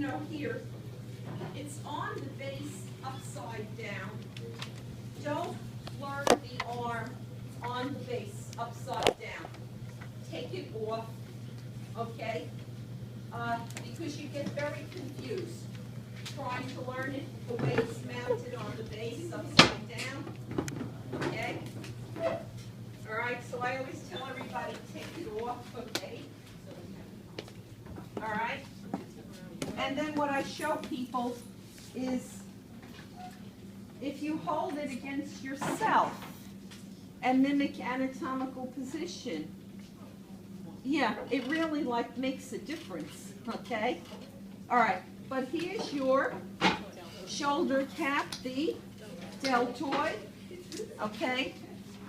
know, here, it's on the base upside down. Don't learn the arm on the base upside down. Take it off, okay? Because you get very confused trying to learn it the way it's mounted on the base upside down, okay? All right, so I always tell everybody, take it off, okay? All right? And then what I show people is if you hold it against yourself and mimic anatomical position, yeah, it really like makes a difference, okay? All right, but here's your shoulder cap, the deltoid, okay?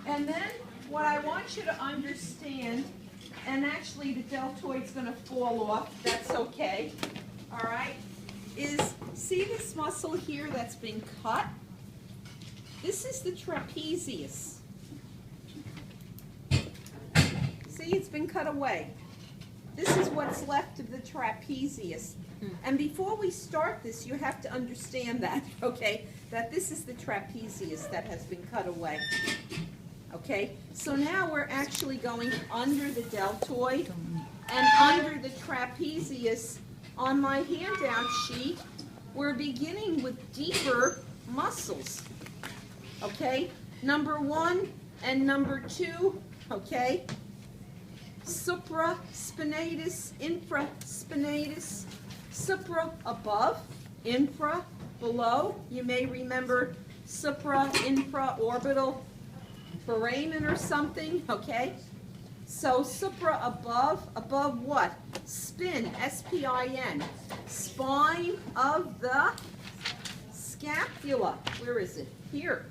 And then what I want you to understand, and actually the deltoid's gonna fall off, that's okay, all right, is see this muscle here that's been cut? This is the trapezius. See, it's been cut away. This is what's left of the trapezius. And before we start this, you have to understand that, okay, that this is the trapezius that has been cut away. Okay, so now we're actually going under the deltoid and under the trapezius. On my handout sheet, we're beginning with deeper muscles. Okay, number 1 and number 2, okay, supraspinatus, infraspinatus, supra above, infra below. You may remember supra, infraorbital foramen or something, okay? So supra above what? Spin, S-P-I-N, spine of the scapula. Where is it? Here.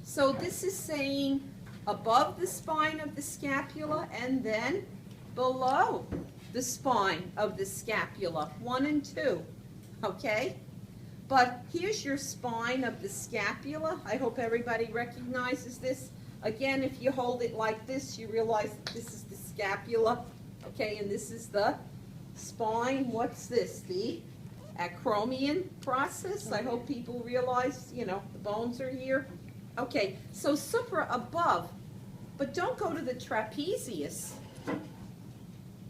So this is saying above the spine of the scapula and then below the spine of the scapula, 1 and 2, okay? But here's your spine of the scapula. I hope everybody recognizes this. Again, if you hold it like this, you realize that this is the scapula, okay, and this is the spine. What's this? The acromion process. I hope people realize, you know, the bones are here. Okay, so supra above, but don't go to the trapezius.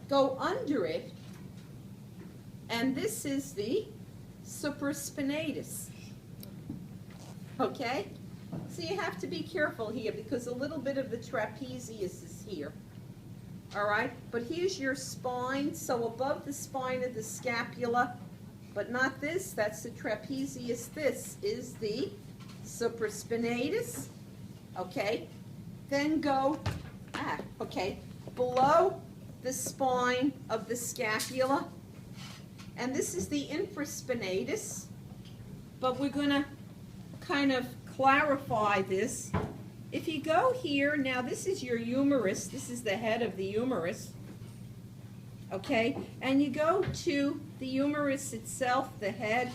Go under it, and this is the supraspinatus. Okay? So you have to be careful here because a little bit of the trapezius is here. All right? But here's your spine. So above the spine of the scapula, but not this, that's the trapezius. This is the supraspinatus. Okay? Then go, okay, below the spine of the scapula. And this is the infraspinatus. But we're going to kind of clarify this. If you go here, now this is your humerus. This is the head of the humerus. Okay? And you go to the humerus itself, the head.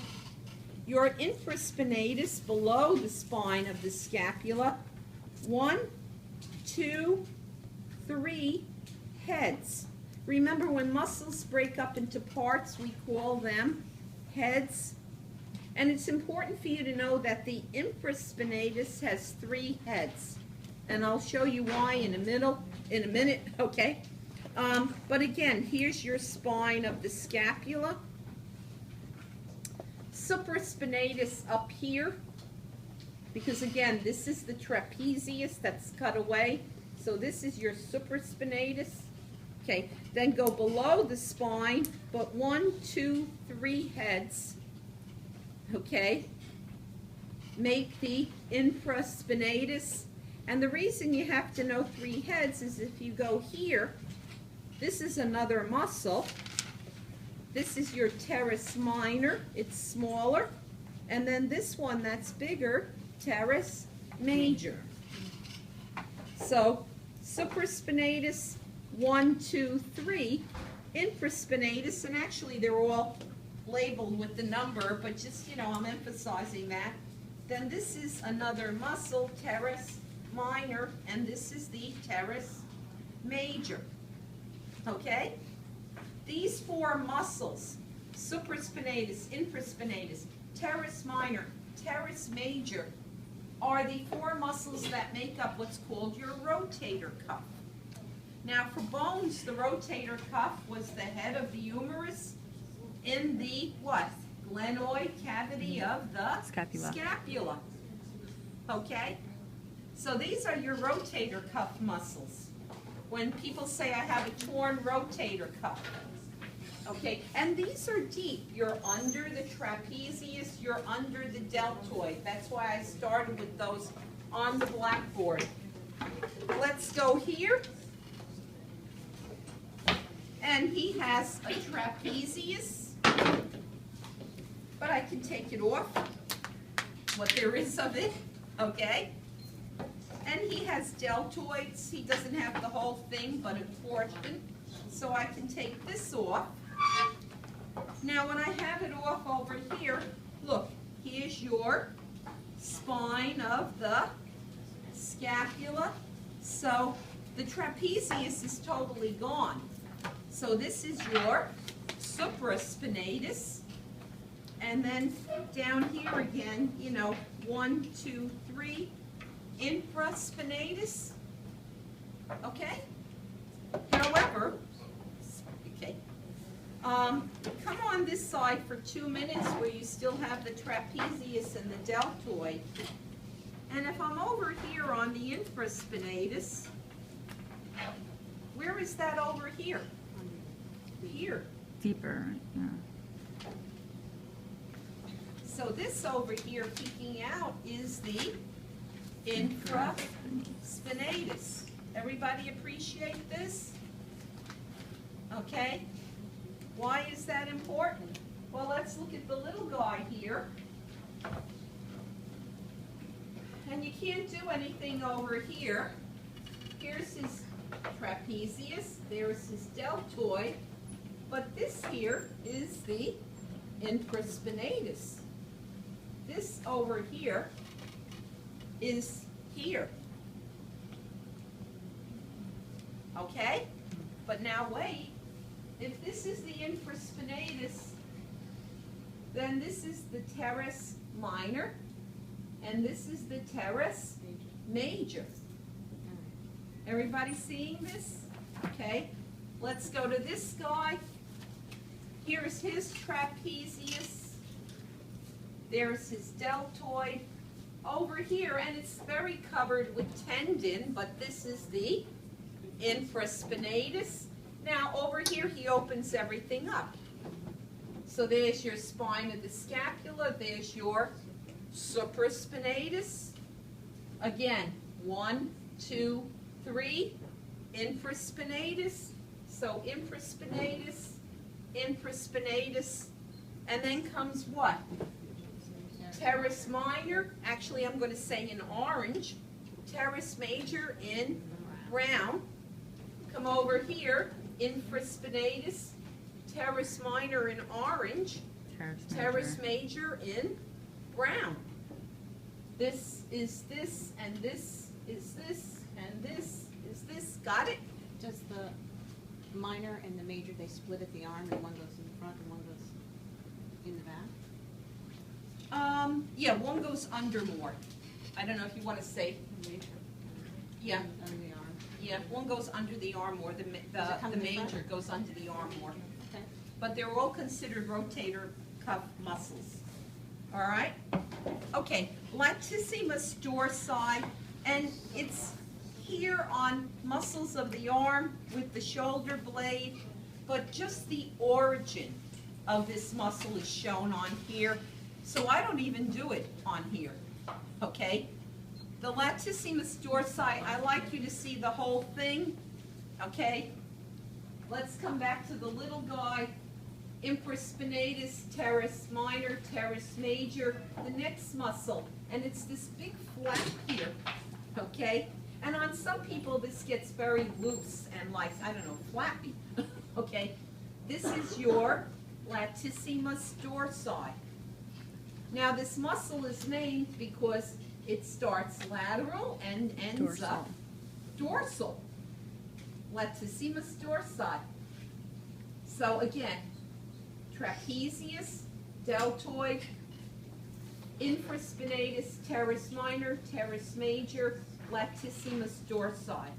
Your infraspinatus below the spine of the scapula. 1, 2, 3 heads. Remember, when muscles break up into parts, we call them heads. And it's important for you to know that the infraspinatus has 3 heads. And I'll show you why in a minute, okay? But again, here's your spine of the scapula. Supraspinatus up here, because again, this is the trapezius that's cut away. So this is your supraspinatus. Okay, then go below the spine, but 1, 2, 3 heads. Okay, make the infraspinatus. And the reason you have to know 3 heads is if you go here, this is another muscle. This is your teres minor, it's smaller. And then this one that's bigger, teres major. So supraspinatus, 1, 2, 3, infraspinatus, and actually they're all labeled with the number, but just, you know, I'm emphasizing that. Then this is another muscle, teres minor, and this is the teres major. Okay? These four muscles, supraspinatus, infraspinatus, teres minor, teres major, are the four muscles that make up what's called your rotator cuff. Now for bones, the rotator cuff was the head of the humerus in the what? Glenoid cavity of the scapula. Okay? So these are your rotator cuff muscles. When people say I have a torn rotator cuff. Okay, and these are deep. You're under the trapezius, you're under the deltoid. That's why I started with those on the blackboard. Let's go here. And he has a trapezius, but I can take it off, what there is of it, okay? And he has deltoids. He doesn't have the whole thing, but a portion. So I can take this off. Now when I have it off over here, look, here's your spine of the scapula. So the trapezius is totally gone. So this is your supraspinatus. And then down here again, you know, 1, 2, 3, infraspinatus. Okay? However, okay, come on this side for 2 minutes where you still have the trapezius and the deltoid. And if I'm over here on the infraspinatus, where is that over here? Here. Deeper, yeah. So this over here peeking out is the infraspinatus. Everybody appreciate this? Okay. Why is that important? Well, let's look at the little guy here. And you can't do anything over here. Here's his trapezius. There's his deltoid. But this here is the infraspinatus. This over here is here. Okay? But now wait. If this is the infraspinatus, then this is the teres minor, and this is the teres major. Everybody seeing this? Okay. Let's go to this guy. Here's his trapezius. There's his deltoid over here, and it's very covered with tendon, but this is the infraspinatus. Now over here he opens everything up. So there's your spine of the scapula, there's your supraspinatus. Again, 1, 2, 3, infraspinatus. So infraspinatus, infraspinatus, and then comes what? Teres minor, actually I'm going to say in orange, teres major in brown. Come over here, infraspinatus, teres minor in orange, teres major in brown. This is this, and this is this, and this is this. Got it? Does the minor and the major, they split at the arm, and one goes in the front and one goes in the back? Yeah, one goes under more. I don't know if you want to say. Major. Yeah. Under the arm. Yeah, one goes under the arm more. The major goes under the arm more. Okay. But they're all considered rotator cuff muscles. All right? Okay, latissimus dorsi, and it's here on muscles of the arm with the shoulder blade, but just the origin of this muscle is shown on here. So I don't even do it on here, okay? The latissimus dorsi, I like you to see the whole thing, okay? Let's come back to the little guy, infraspinatus, teres minor, teres major, the next muscle, and it's this big flap here, okay? And on some people this gets very loose and like, I don't know, flappy, okay? This is your latissimus dorsi. Now this muscle is named because it starts lateral and ends up dorsal. Latissimus dorsi. So again, trapezius, deltoid, infraspinatus, teres minor, teres major, latissimus dorsi.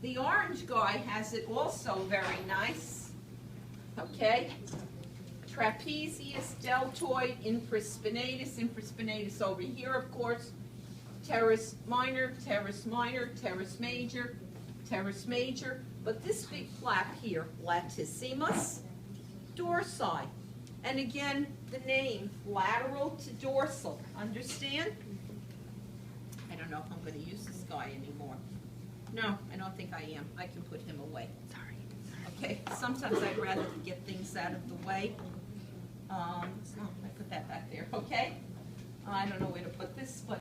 The orange guy has it also very nice, okay? Trapezius, deltoid, infraspinatus over here, of course, teres minor, teres major, teres major, but this big flap here, latissimus dorsi. And again, the name, lateral to dorsal, understand? I don't know if I'm gonna use this guy anymore. No, I don't think I am. I can put him away. Sorry. Okay, sometimes I'd rather get things out of the way. I put that back there, okay? I don't know where to put this, but